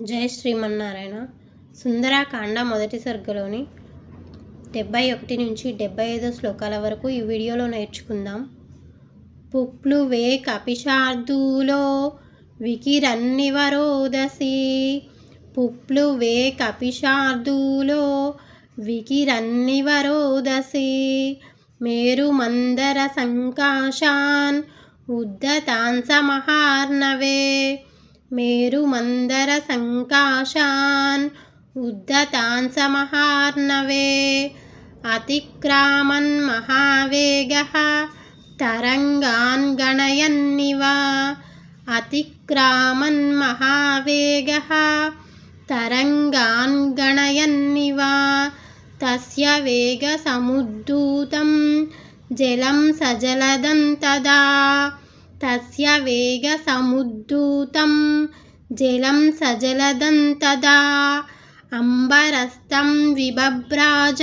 జై శ్రీమన్నారాయణ. సుందరాకాండ మొదటి సర్గలోని 71 నుంచి 75 శ్లోకాల వరకు ఈ వీడియోలో నేర్చుకుందాం. పుప్లువే కపిశార్దూలో వికిరన్నివరోదసి. పుప్లువే కపిశార్దూలో వికిరన్నివరోదసి. మేరుమందర సంకాశాన్ ఉద్ధతాన్ సమహార్ణవే. మేరుమందర సంకాశాన్ ఉద్ధతాన్ సమహార్ణవే. అతిక్రామన్ మహావేగః తరంగాన్ గణయన్నివ. అతిక్రామన్ మహావేగః తరంగాన్ గణయన్నివ. తస్య వేగ సముద్ధూతం జలం సజలదం తదా. తస్య వేగ సముద్ధూతం జలం సజలదం తదా. అంబరస్థం విబభ్రాజ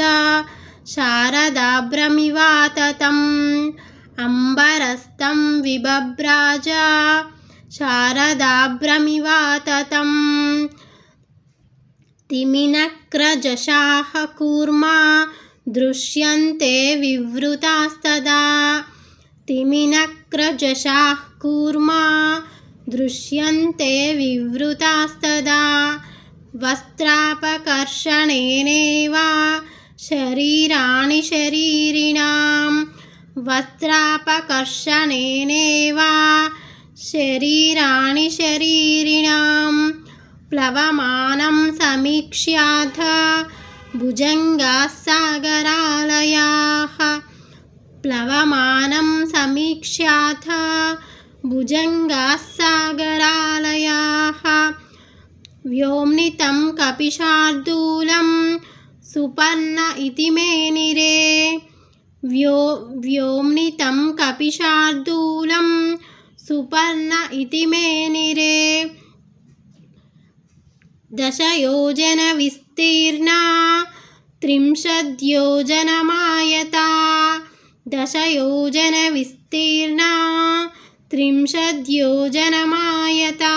శారదాభ్రమివాతతం. అంబరస్థం విబభ్రాజ శారదాభ్రమివాతతం. తిమినక్రజశాః కూర్మా దృశ్యంతే వివృతాస్తదా. తిమినక్రజశాః కూర్మా దృశ్యంతే వివృతాస్తదా. వస్త్రాపకర్షణేనేవ శరీరాణి శరీరిణాం. వస్త్రాపకర్షణేనేవ శరీరాణి శరీరిణాం. ప్లవమానం సమీక్ష్యాథ భుజంగాః సాగరాలయాః. ప్లవమానం సమీక్ష్యాథ భుజంగాః సాగరాలయాః. వ్యోమ్నితం కపిశార్దూలం సుపర్ణ ఇతి మేనిరే. వ్యోమ్నితం కపిశార్దూలం సుపర్ణ ఇతి మేనిరే. దశయోజన విస్తీర్ణా త్రింశద్యోజనమాయతా. దశయోజన విస్తీర్ణా త్రింశద్యోజనమాయతా.